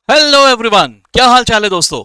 Hello everyone, क्या हाल चाल है दोस्तों।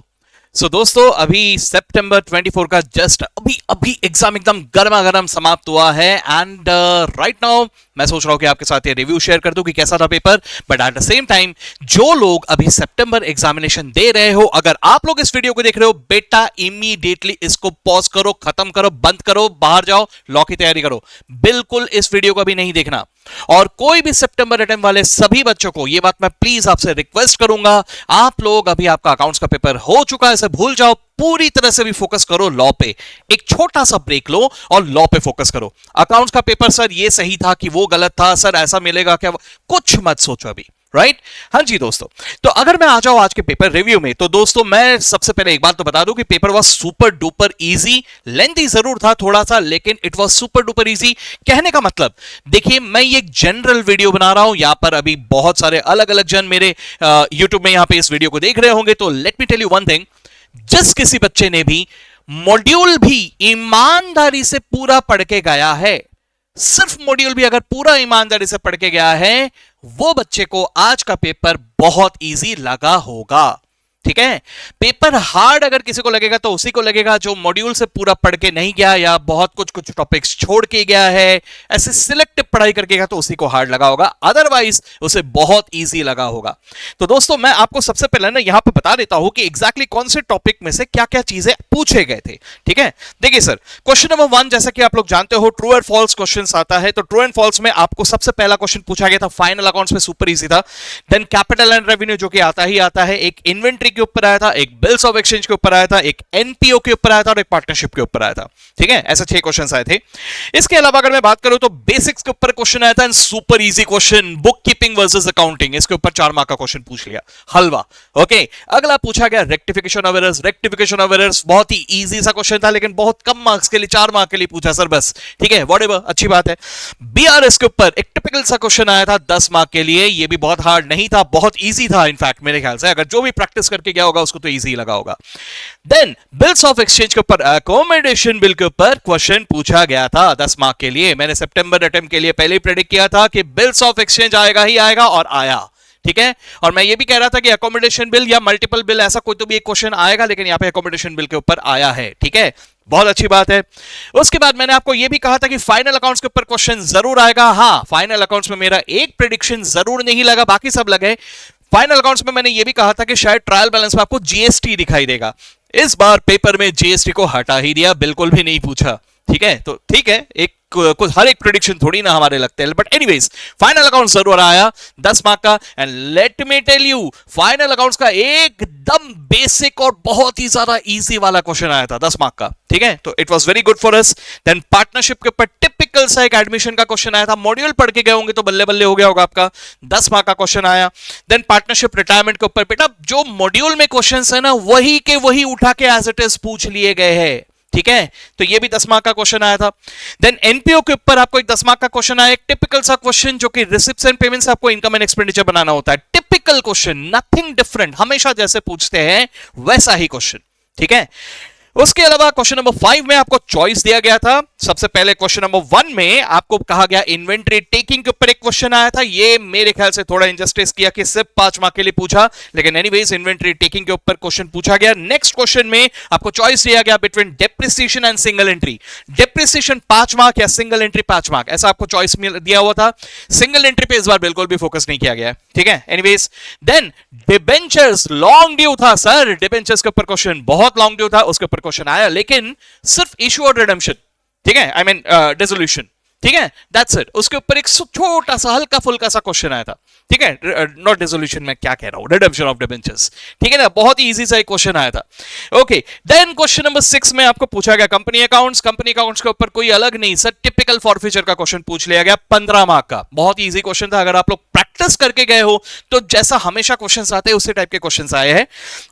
दोस्तों अभी सितंबर 24 का जस्ट अभी अभी एग्जाम एकदम गर्मा गर्म समाप्त हुआ है एंड राइट नाउ मैं सोच रहा हूं कि आपके साथ ये रिव्यू शेयर कर दूं कि कैसा था paper. But at the same time जो लोग अभी सितंबर एग्जामिनेशन दे रहे हो, अगर आप लोग इस वीडियो को देख रहे हो, बेटा इमीडिएटली इसको पॉज करो, खत्म करो, बंद करो, बाहर जाओ, लॉ की तैयारी करो। बिल्कुल इस वीडियो को भी नहीं देखना। और कोई भी सितंबर अटेम्प्ट वाले सभी बच्चों को ये बात मैं प्लीज आपसे रिक्वेस्ट करूंगा, आप लोग अभी आपका अकाउंट्स का पेपर हो चुका है, इसे भूल जाओ, पूरी तरह से भी फोकस करो लॉ पे। एक छोटा सा ब्रेक लो और लॉ पे फोकस करो। अकाउंट्स का पेपर सर ये सही था कि वो गलत था, सर ऐसा मिलेगा क्या, कुछ मत सोचो अभी। राइट हाँ जी दोस्तों, तो अगर मैं आ जाऊं आज के पेपर रिव्यू में, तो दोस्तों मैं सबसे पहले एक बात तो बता दूं कि paper was super duper easy. Lengthy जरूर था थोड़ा सा, लेकिन it was super duper easy. कहने का मतलब, देखिए मैं ये जनरल वीडियो बना रहा हूं, यहां पर अभी बहुत सारे अलग अलग जन मेरे यूट्यूब में यहां पे इस वीडियो को देख रहे होंगे। तो let me tell you one thing, जिस किसी बच्चे ने भी मॉड्यूल भी ईमानदारी से पूरा पढ़ के गया है, सिर्फ मॉड्यूल भी अगर पूरा ईमानदारी से पढ़ के गया है, वो बच्चे को आज का पेपर बहुत इजी लगा होगा। ठीक है, पेपर हार्ड अगर किसी को लगेगा तो उसी को लगेगा जो मॉड्यूल से पूरा पढ़ के नहीं गया या बहुत कुछ कुछ टॉपिक्स छोड़ के गया है, ऐसे सिलेक्टिव पढ़ाई करके गया तो उसी को हार्ड लगा होगा, अदरवाइज उसे बहुत इजी लगा होगा। तो दोस्तों मैं आपको सबसे पहले ना यहां पे बता देता हूं कि एग्जैक्टली कौन से टॉपिक में से क्या क्या चीजें पूछे गए थे। ठीक है, देखिए सर, क्वेश्चन नंबर 1 जैसा कि आप लोग जानते हो ट्रू एंड फॉल्स क्वेश्चन आता है। तो ट्रू एंड फॉल्स में आपको सबसे पहला क्वेश्चन पूछा गया था फाइनल अकाउंट्स में, सुपर इजी था। देन कैपिटल एंड रेवेन्यू जो कि आता ही आता है, एक इन्वेंट्री के ऊपर आया था, एक बिल्स ऑफ एक्सचेंज के ऊपर आया था, एक एनपीओ के ऊपर आया था और एक पार्टनरशिप के ऊपर आया था। ठीक है, ऐसे 6 क्वेश्चंस आए थे। इसके अलावा अगर मैं बात करूं तो बेसिक्स के ऊपर क्वेश्चन आया था and super easy question, book keeping versus accounting, इसके ऊपर 4 मार्क का क्वेश्चन पूछ लिया, हलवा। ओके, अगला पूछा गया rectification of errors. Rectification of errors बहुत ही इजी सा क्वेश्चन था, लेकिन बहुत कम मार्क्स के लिए, 4 मार्क के लिए पूछा सर बस। ठीक है, व्हाटएवर, अच्छी बात है। बीआरएस के ऊपर एक टिपिकल सा क्वेश्चन आया था 10 मार्क के लिए, ये भी बहुत हार्ड नहीं था, बहुत इजी था। इनफैक्ट मेरे ख्याल से अगर जो भी प्रैक्टिस करके गया होगा उसको तो इजी लगा होगा। देन बिल्स ऑफ एक्सचेंज के ऊपर, अकोमोडेशन बिल के ऊपर क्वेश्चन पूछा गया था 10 मार्क के लिए। मैंने सितंबर अटेम्प्ट के लिए पहले ही प्रेडिक्ट किया था कि बिल्स ऑफ एक्सचेंज आएगा ही आएगा, और आया। ठीक है, और मैं ये भी कह रहा था कि अकोमोडेशन बिल या मल्टीपल बिल, ऐसा कोई तो भी एक क्वेश्चन आएगा, लेकिन यहां पे अकोमोडेशन बिल के ऊपर आया है। ठीक है, बहुत अच्छी बात है। उसके बाद मैंने आपको यह भी कहा था कि फाइनल अकाउंट्स के ऊपर क्वेश्चन जरूर आएगा। हां, फाइनल अकाउंट्स में मेरा एक प्रेडिक्शन जरूर नहीं लगा, बाकी सब लगे। फाइनल अकाउंट्स में मैंने यह भी कहा था कि शायद ट्रायल बैलेंस में आपको जीएसटी दिखाई देगा। इस बार पेपर में जीएसटी को हटा ही दिया, बिल्कुल भी नहीं पूछा। ठीक है, तो ठीक है, एक कुछ हर एक प्रेडिक्शन थोड़ी ना हमारे लगते हैं, बट एनीवेज फाइनल अकाउंट जरूर आया 10 मार्क का। And let me tell you, final accounts का एकदम बेसिक और बहुत ही ज्यादा इजी वाला क्वेश्चन आया था 10 मार्क का। ठीक है, तो it was very good for us. Then partnership के ऊपर टिपिकल सा एक एडमिशन का क्वेश्चन आया था, मॉड्यूल पढ़ के गए होंगे तो बल्ले बल्ले हो गया होगा आपका, 10 मार्क का क्वेश्चन आया। देन पार्टनरशिप रिटायरमेंट के ऊपर, बेटा जो मॉड्यूल में क्वेश्चन है ना, वही के वही उठा के एज इट इज पूछ लिए गए हैं। ठीक है, तो ये भी 10 मार्क का क्वेश्चन आया था। देन एनपीओ के ऊपर आपको एक 10 मार्क का क्वेश्चन आया, एक टिपिकल सा क्वेश्चन जो कि रिसिप्ट्स एंड पेमेंट्स आपको इनकम एंड एक्सपेंडिचर बनाना होता है। टिपिकल क्वेश्चन, नथिंग डिफरेंट, हमेशा जैसे पूछते हैं वैसा ही क्वेश्चन। ठीक है, उसके अलावा क्वेश्चन नंबर 5 में आपको चॉइस दिया गया था। सबसे पहले क्वेश्चन नंबर 1 में आपको कहा गया इन्वेंट्री टेकिंग के ऊपर एक क्वेश्चन आया था। ये मेरे ख्याल से थोड़ा इंजस्टिस किया कि सिर्फ 5 मार्क के लिए पूछा, लेकिन एनीवेज इन्वेंट्री टेकिंग के ऊपर क्वेश्चन पूछा गया। नेक्स्ट क्वेश्चन में आपको चॉइस दिया गया between depreciation and single entry. Depreciation 5 mark या सिंगल एंट्री 5 मार्क, ऐसा आपको चॉइस दिया हुआ था। सिंगल एंट्री पे इस बार बिल्कुल भी फोकस नहीं किया गया। ठीक है, anyways then debentures, long due था सर, डिबेंचर्स के ऊपर क्वेश्चन बहुत लॉन्ग ड्यू था, उसके ऊपर क्वेश्चन आया, लेकिन सिर्फ इशू और रिडेम्पशन। ठीक है, आई मीन डिसोल्यूशन। ठीक है, दैट्स इट। उसके ऊपर एक छोटा सा हल्का फुल्का सा क्वेश्चन आया था। ठीक है, नॉट डिसोल्यूशन, मैं क्या कह रहा हूं, रिडेम्पशन ऑफ डिबेंचर्स। ठीक है ना, बहुत ही इजी सा एक क्वेश्चन आया था। ओके, देन क्वेश्चन नंबर 6 में आपको पूछा गया कंपनी अकाउंट्स। कंपनी अकाउंट्स के ऊपर कोई अलग नहीं सर, टिपिकल फॉरफीचर का क्वेश्चन पूछ लिया गया 15 मार्क का। बहुत ही इजी क्वेश्चन था, अगर आप लोग प्रैक्टिस करके गए हो तो जैसा हमेशा क्वेश्चंस आते हैं उसी टाइप के क्वेश्चंस आए हैं।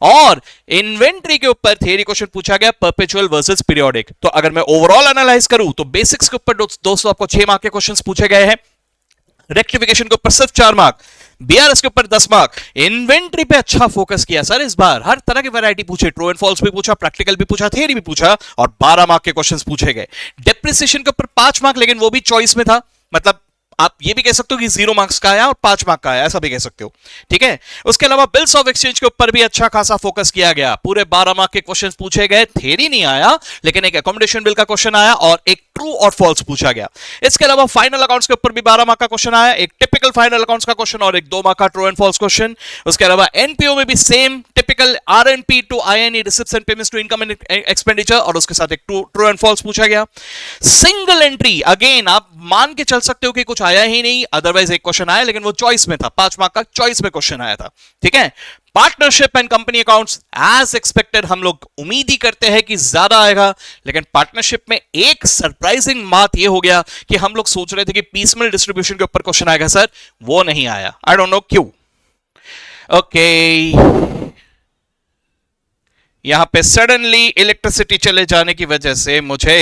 और इन्वेंट्री के ऊपर थियरी क्वेश्चन पूछा गया, परपेचुअल वर्सेस पीरियोडिक। तो अगर मैं ओवरऑल एनालाइज करूं तो बेसिक्स के ऊपर दोस्तों आपको 6 मार्क के क्वेश्चंस पूछे गए हैं। रेक्टिफिकेशन के ऊपर सिर्फ 4 मार्क, बीआरएस के ऊपर 10 मार्क। इन्वेंट्री पे अच्छा फोकस किया सर इस बार, हर तरह की वैरायटी पूछे, ट्रू एंड फॉल्स भी पूछा, प्रैक्टिकल भी पूछा, थियरी भी पूछा, और 12 मार्क के क्वेश्चंस पूछे गए। डेप्रिसिएशन के ऊपर 5 मार्क, लेकिन वो भी चॉइस में था, मतलब आप ये भी कह सकते हो कि 0 मार्क्स का आया और 5 मार्क का आया, ऐसा भी कह सकते हो, ठीक है। उसके अलावा बिल्स ऑफ एक्सचेंज के ऊपर भी अच्छा खासा फोकस किया गया, पूरे 12 मार्क के क्वेश्चन पूछे गए, थ्योरी नहीं आया लेकिन एक अकोमोडेशन बिल का क्वेश्चन आया और एक ट्रू और फॉल्स पूछा गया। इसके अलावा फाइनल अकाउंट्स के ऊपर भी 12 मार्क का क्वेश्चन आया, एक टिपिकल फाइनल अकाउंट्स का क्वेश्चन और एक 2 मार्क का ट्रू एंड फॉल्स क्वेश्चन। उसके अलावा एनपीओ में भी same typical R and P to I and E, receipts and payments to income and expenditure, और उसके साथ एक ट्रू एंड फॉल्स पूछा गया। सिंगल एंट्री अगेन आप मान के चल सकते हो कि कुछ आया ही नहीं, अदरवाइज एक क्वेश्चन आया लेकिन वो चॉइस में था, 5 मार्क का चॉइस में क्वेश्चन आया था, ठीक है। Partnership and company accounts as expected, हम लोग उम्मीद ही करते हैं कि ज्यादा आएगा, लेकिन पार्टनरशिप में एक सरप्राइजिंग बात यह हो गया कि हम लोग सोच रहे थे कि पीसमेल डिस्ट्रीब्यूशन के ऊपर क्वेश्चन आएगा सर, वो नहीं आया, आई डोंट नो क्यों। ओके, यहां पे सडनली इलेक्ट्रिसिटी चले जाने की वजह से मुझे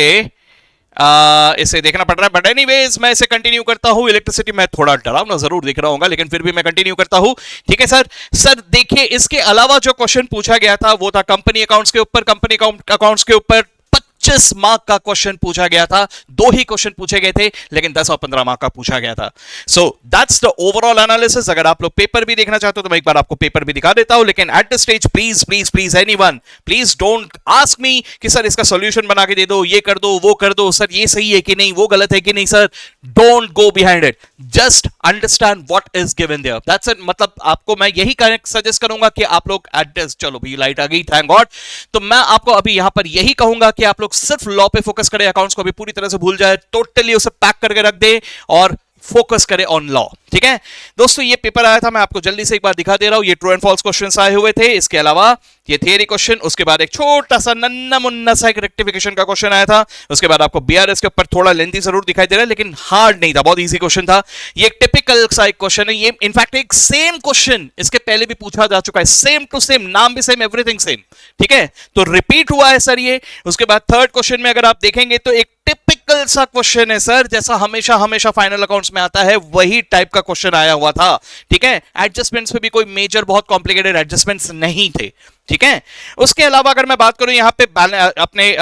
इसे देखना पड़ रहा है, बट एनीवेज मैं इसे कंटिन्यू करता हूं। इलेक्ट्रिसिटी मैं थोड़ा डरावना जरूर दिख रहा हूं लेकिन फिर भी मैं कंटिन्यू करता हूं, ठीक है सर। सर देखिए, इसके अलावा जो क्वेश्चन पूछा गया था वो था कंपनी अकाउंट्स के ऊपर। कंपनी अकाउंट्स के ऊपर 25 मार्क का क्वेश्चन पूछा गया था, 2 ही क्वेश्चन पूछे गए थे लेकिन 10 और 15 मार्क का पूछा गया था। So that's the overall analysis. अगर आप लोग पेपर भी देखना चाहते हो तो मैं एक बार आपको पेपर भी दिखा देता हूं, लेकिन at the stage please please please anyone please don't ask me कि सर इसका सॉल्यूशन बना के दे दो, ये कर दो, वो कर दो, सर ये सही है कि नहीं, वो गलत है कि नहीं। Sir don't go behind it, just understand what is given there, that's it. मतलब आपको मैं यही सजेस्ट करूंगा कि आप लोग चलो भी लाइट आ गई, थैंक गॉड। तो मैं आपको अभी यहां पर यही कहूंगा कि आप लोग सिर्फ लॉ पे फोकस करें, अकाउंट्स को भी पूरी तरह से भूल जाए, टोटली उसे पैक करके रख दे और फोकस करें ऑन लॉ, ठीक है दोस्तों। ये पेपर आया था, मैं आपको जल्दी से एक बार दिखा दे रहा हूं। ये ट्रू एंड फॉल्स क्वेश्चंस आए हुए थे, इसके अलावा ये थियरी क्वेश्चन, उसके बाद एक छोटा सा नन्ना मुन्ना सा एक रेक्टिफिकेशन का क्वेश्चन आया था। उसके बाद आपको बीआरएस के ऊपर थोड़ा लेंथी जरूर दिखाई दे रहा है लेकिन हार्ड नहीं था, बहुत इजी क्वेश्चन था। ये एक टिपिकल सा एक क्वेश्चन है, ये इनफैक्ट एक सेम क्वेश्चन इसके पहले भी पूछा जा चुका है, सेम टू सेम, नाम भी सेम, एवरीथिंग सेम, ठीक है। तो रिपीट हुआ है सर ये। उसके बाद थर्ड क्वेश्चन में अगर आप देखेंगे तो एक टिपिकल सा क्वेश्चन है सर, जैसा हमेशा हमेशा फाइनल अकाउंट्स में आता है, वही टाइप का क्वेश्चन आया हुआ था, ठीक है। एडजस्टमेंट्स में भी कोई मेजर बहुत कॉम्प्लिकेटेड एडजस्टमेंट्स नहीं थे, ठीक है। उसके अलावा अगर मैं बात करूं यहां पे अपने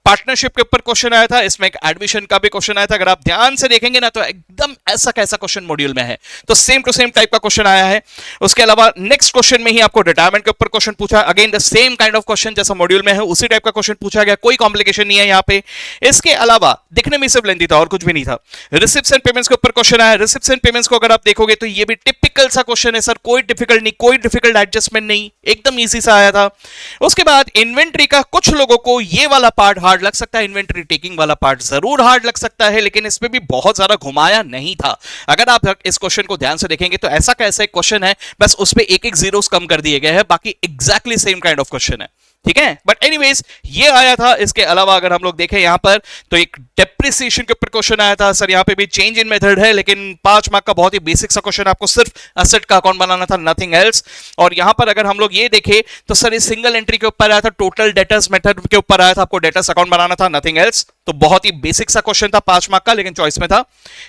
पार्टनरशिप के ऊपर क्वेश्चन आया था, इसमें एक एडमिशन का भी क्वेश्चन आया था। अगर आप ध्यान से देखेंगे ना तो एकदम ऐसा कैसा क्वेश्चन मॉड्यूल में है, तो सेम टू सेम टाइप का क्वेश्चन आया है। उसके अलावा नेक्स्ट क्वेश्चन में ही आपको रिटायरमेंट के ऊपर क्वेश्चन पूछा, again the same kind of question जैसा मॉड्यूल में है उसी टाइप का क्वेश्चन पूछा गया, कोई कॉम्प्लिकेशन नहीं है यहां पे। इसके अलावा दिखने में सिर्फ लेंथी था और कुछ भी नहीं था। रिसिप्ट्स एंड पेमेंट्स के ऊपर क्वेश्चन आया, रिसिप्ट्स एंड पेमेंट्स को अगर आप देखोगे तो ये भी टिपिकल सा क्वेश्चन है सर, कोई डिफिकल्ट नहीं, कोई डिफिकल्ट एडजस्टमेंट नहीं, एकदम इजी सा आया था। उसके बाद इन्वेंट्री का कुछ लोगों को ये वाला पार्ट हार्ड लग सकता है, इन्वेंट्री टेकिंग वाला पार्ट जरूर हार्ड लग सकता है, लेकिन इसमें भी बहुत ज्यादा घुमाया नहीं था। अगर आप इस क्वेश्चन को ध्यान से देखेंगे तो ऐसा कैसा एक क्वेश्चन है, बस उसमें एक एक जीरोस कम कर दिए गए हैं, बाकी exactly same kind of question है, ठीक है। बट एनीवेज ये आया था। इसके अलावा अगर हम लोग देखें यहां पर तो एक डेप्रिसिएशन के ऊपर क्वेश्चन आया था सर, यहां पे भी चेंज इन मेथड है लेकिन 5 मार्क का बहुत ही बेसिक सा क्वेश्चन, आपको सिर्फ असेट का अकाउंट बनाना था, नथिंग एल्स। और यहां पर अगर हम लोग ये देखें तो सर इस सिंगल एंट्री के ऊपर आया था, टोटल डेटर्स मेथड के ऊपर आया था, आपको डेटर्स अकाउंट बनाना था, नथिंग एल्स। तो बहुत ही बेसिक सा क्वेश्चन था, 5 मार्क का, लेकिन चॉइस में था,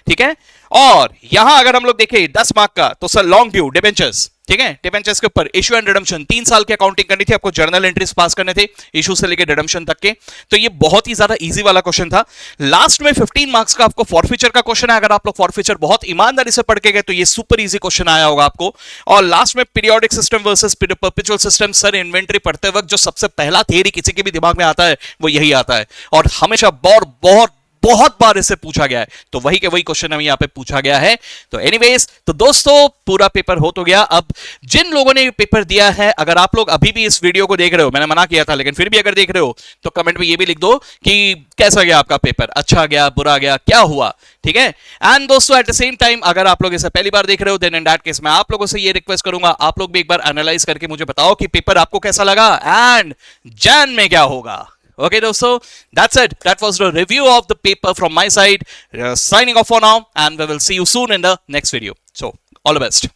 ठीक है। और यहां अगर हम लोग देखें 10 मार्क का तो सर लॉन्ग ड्यू डिबेंचर्स, ठीक है, डिबेंचर्स के ऊपर इशू एंड रिडम्पशन 3 साल की अकाउंटिंग करनी थी, आपको जर्नल एंट्रीज पास करने थे इशू से लेकर रिडम्पशन तक के। तो ये बहुत ही ज्यादा इजी वाला क्वेश्चन था। लास्ट में 15 मार्क्स का आपको फॉरफीचर का क्वेश्चन है, अगर आप लोग फॉरफीचर बहुत ईमानदारी से पढ़ के गए तो ये सुपर इजी क्वेश्चन आया होगा आपको। और लास्ट में periodic system versus perpetual system, sir inventory पढ़ते वक्त जो सबसे पहला थियरी किसी के भी दिमाग में आता है वो यही आता है, और हमेशा बहुत बार इससे पूछा गया है, तो वही के वही क्वेश्चन हमें यहां पे पूछा गया है। तो एनीवेज, तो दोस्तों पूरा पेपर हो तो गया। अब जिन लोगों ने पेपर दिया है, अगर आप लोग अभी भी इस वीडियो को देख रहे हो, मैंने मना किया था लेकिन फिर भी अगर देख रहे हो तो कमेंट में ये भी लिख दो कि कैसा गया आपका पेपर, अच्छा गया, बुरा गया, क्या हुआ, ठीक है। एंड दोस्तों एट द सेम टाइम अगर आप लोग इसे पहली बार देख रहे हो देन इन दैट केस मैं आप लोगों से ये रिक्वेस्ट करूंगा, आप लोग भी एक बार एनालाइज करके मुझे बताओ कि पेपर आपको कैसा लगा एंड जैन में क्या होगा। Okay, dosto, that's it. That was the review of the paper from my side. Signing off for now, and we will see you soon in the next video. So, all the best.